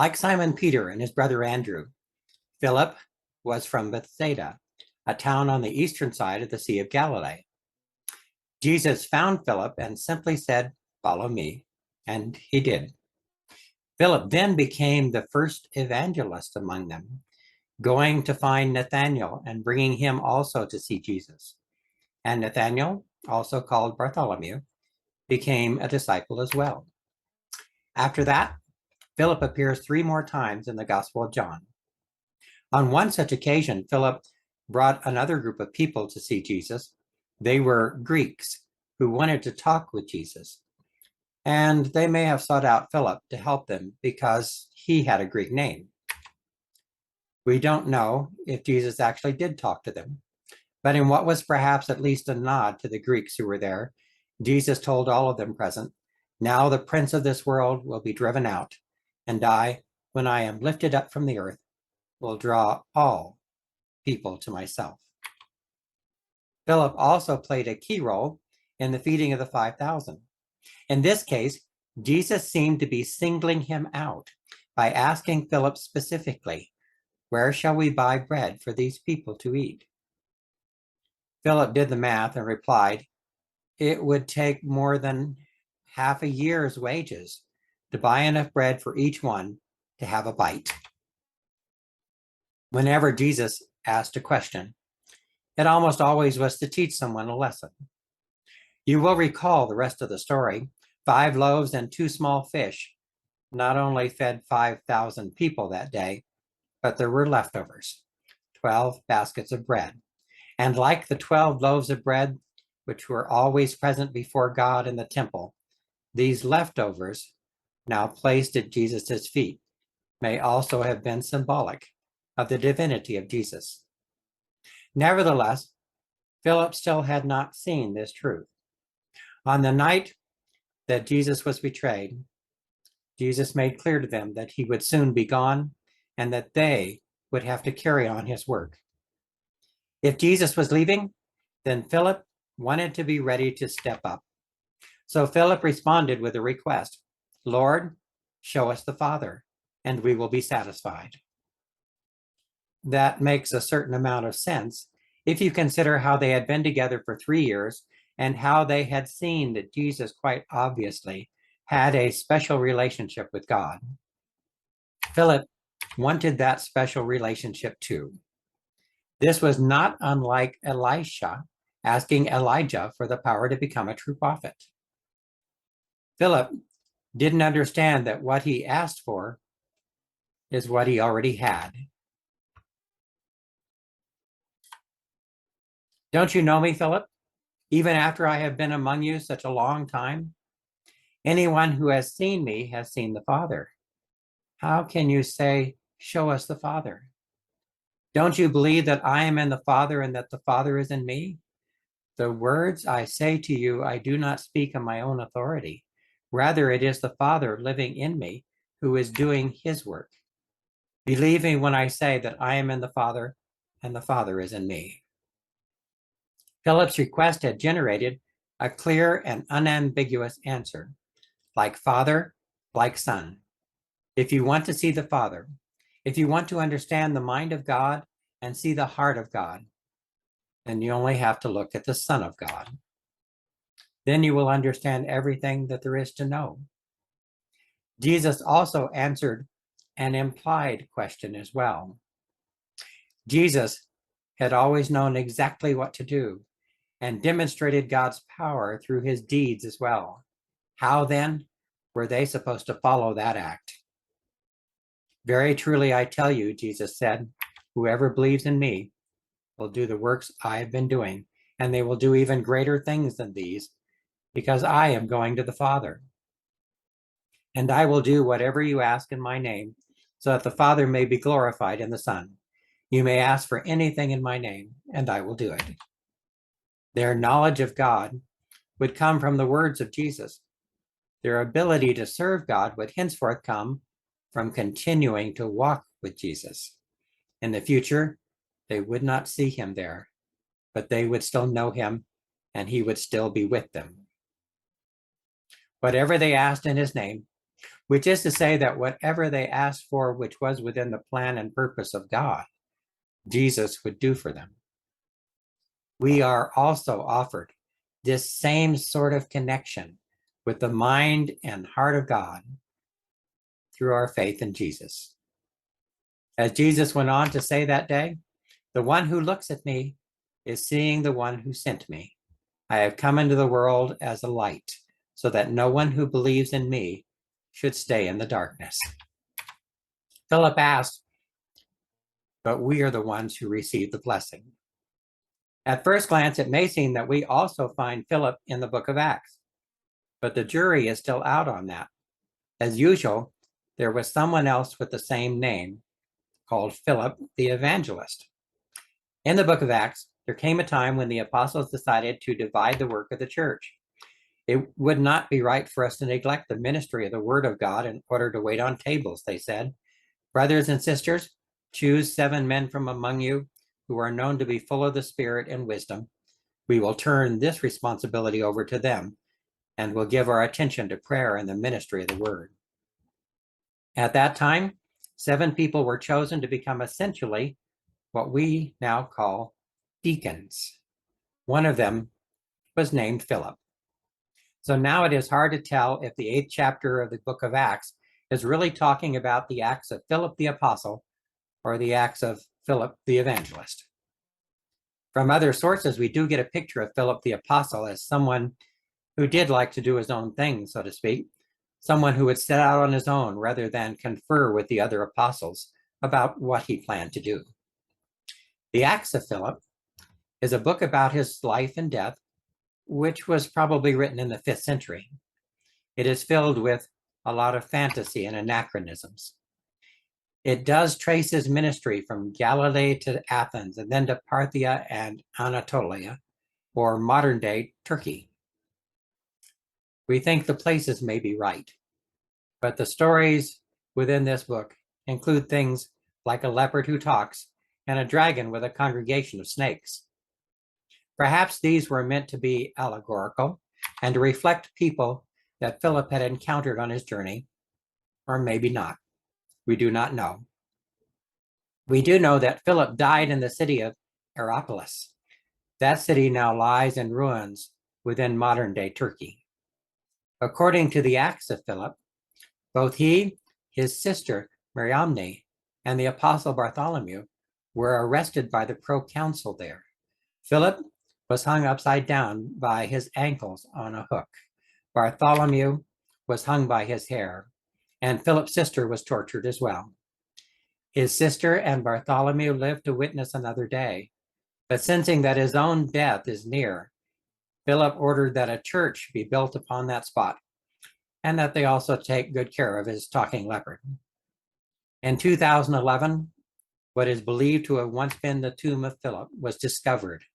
Like Simon Peter and his brother Andrew, Philip was from Bethsaida, a town on the eastern side of the Sea of Galilee. Jesus found Philip and simply said, "Follow me," and he did. Philip then became the first evangelist among them, going to find Nathanael and bringing him also to see Jesus. And Nathanael, also called Bartholomew, became a disciple as well. After that, Philip appears 3 more times in the Gospel of John. On one such occasion, Philip brought another group of people to see Jesus. They were Greeks who wanted to talk with Jesus. And they may have sought out Philip to help them because he had a Greek name. We don't know if Jesus actually did talk to them, but in what was perhaps at least a nod to the Greeks who were there, Jesus told all of them present, "Now the prince of this world will be driven out, and I, when I am lifted up from the earth, will draw all people to myself." Philip also played a key role in the feeding of the 5,000. In this case, Jesus seemed to be singling him out by asking Philip specifically, "Where shall we buy bread for these people to eat?" Philip did the math and replied, "It would take more than half a year's wages to buy enough bread for each one to have a bite." Whenever Jesus asked a question, it almost always was to teach someone a lesson. You will recall the rest of the story. 5 loaves and 2 small fish not only fed 5,000 people that day, but there were leftovers, 12 baskets of bread. And like the 12 loaves of bread, which were always present before God in the temple, these leftovers, now placed at Jesus' feet, may also have been symbolic of the divinity of Jesus. Nevertheless, Philip still had not seen this truth. On the night that Jesus was betrayed, Jesus made clear to them that he would soon be gone and that they would have to carry on his work. If Jesus was leaving, then Philip wanted to be ready to step up. So Philip responded with a request, "Lord, show us the Father, and we will be satisfied." That makes a certain amount of sense if you consider how they had been together for 3 years and how they had seen that Jesus quite obviously had a special relationship with God. Philip wanted that special relationship too. This was not unlike Elisha asking Elijah for the power to become a true prophet. Philip didn't understand that what he asked for is what he already had. "Don't you know me, Philip, even after I have been among you such a long time? Anyone who has seen me has seen the Father. How can you say, 'Show us the Father'? Don't you believe that I am in the Father and that the Father is in me? The words I say to you, I do not speak on my own authority. Rather, it is the Father living in me who is doing his work. Believe me when I say that I am in the Father and the Father is in me." Philip's request had generated a clear and unambiguous answer. Like Father, like Son. If you want to see the Father, if you want to understand the mind of God and see the heart of God, then you only have to look at the Son of God. Then you will understand everything that there is to know. Jesus also answered an implied question as well. Jesus had always known exactly what to do and demonstrated God's power through his deeds as well. How then were they supposed to follow that act? "Very truly I tell you," Jesus said, "whoever believes in me will do the works I have been doing, and they will do even greater things than these, because I am going to the Father. And I will do whatever you ask in my name, so that the Father may be glorified in the Son. You may ask for anything in my name, and I will do it." Their knowledge of God would come from the words of Jesus. Their ability to serve God would henceforth come from continuing to walk with Jesus. In the future, they would not see him there, but they would still know him, and he would still be with them. Whatever they asked in his name, which is to say that whatever they asked for, which was within the plan and purpose of God, Jesus would do for them. We are also offered this same sort of connection with the mind and heart of God through our faith in Jesus. As Jesus went on to say that day, the one who looks at me is seeing the one who sent me. I have come into the world as a light, so that no one who believes in me should stay in the darkness. Philip asked, but we are the ones who receive the blessing. At first glance, it may seem that we also find Philip in the book of Acts, but the jury is still out on that. As usual, there was someone else with the same name called Philip the evangelist. In the book of Acts, there came a time when the apostles decided to divide the work of the church. It would not be right for us to neglect the ministry of the word of God in order to wait on tables, they said. Brothers and sisters, choose 7 men from among you who are known to be full of the Spirit and wisdom. We will turn this responsibility over to them and will give our attention to prayer and the ministry of the word. At that time, 7 people were chosen to become essentially what we now call deacons. One of them was named Philip. So now it is hard to tell if the 8th chapter of the book of Acts is really talking about the acts of Philip the apostle or the acts of Philip the evangelist. From other sources, we do get a picture of Philip the apostle as someone who did like to do his own thing, so to speak, someone who would set out on his own rather than confer with the other apostles about what he planned to do. The Acts of Philip is a book about his life and death, which was probably written in the 5th century. It is filled with a lot of fantasy and anachronisms. It does trace his ministry from Galilee to Athens and then to Parthia and Anatolia, or modern-day Turkey. We think the places may be right, but the stories within this book include things like a leopard who talks and a dragon with a congregation of snakes. Perhaps these were meant to be allegorical and to reflect people that Philip had encountered on his journey, or maybe not. We do not know. We do know that Philip died in the city of Hierapolis. That city now lies in ruins within modern-day Turkey. According to the Acts of Philip, both he, his sister Mariamne, and the apostle Bartholomew were arrested by the proconsul there. Philip was hung upside down by his ankles on a hook. Bartholomew was hung by his hair, and Philip's sister was tortured as well. His sister and Bartholomew lived to witness another day, but sensing that his own death is near, Philip ordered that a church be built upon that spot, and that they also take good care of his talking leopard. In 2011, what is believed to have once been the tomb of Philip was discovered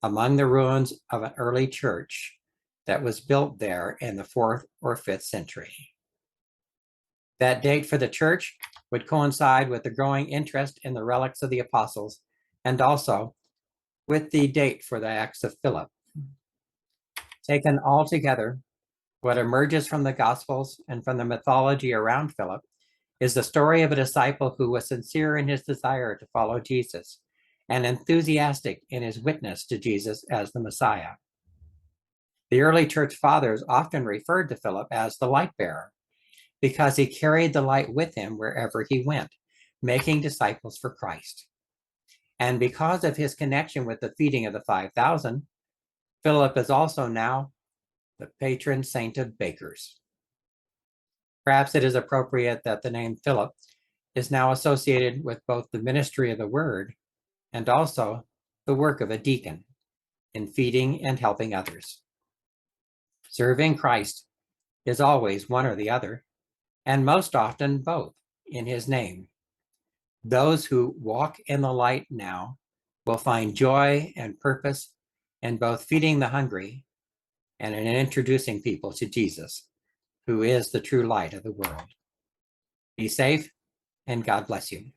among the ruins of an early church that was built there in the 4th or 5th century. That date for the church would coincide with the growing interest in the relics of the apostles and also with the date for the Acts of Philip. Taken all together, what emerges from the Gospels and from the mythology around Philip is the story of a disciple who was sincere in his desire to follow Jesus and enthusiastic in his witness to Jesus as the Messiah. The early church fathers often referred to Philip as the light bearer because he carried the light with him wherever he went, making disciples for Christ. And because of his connection with the feeding of the 5,000, Philip is also now the patron saint of bakers. Perhaps it is appropriate that the name Philip is now associated with both the ministry of the word and also the work of a deacon in feeding and helping others. Serving Christ is always one or the other, and most often both in his name. Those who walk in the light now will find joy and purpose in both feeding the hungry and in introducing people to Jesus, who is the true light of the world. Be safe, and God bless you.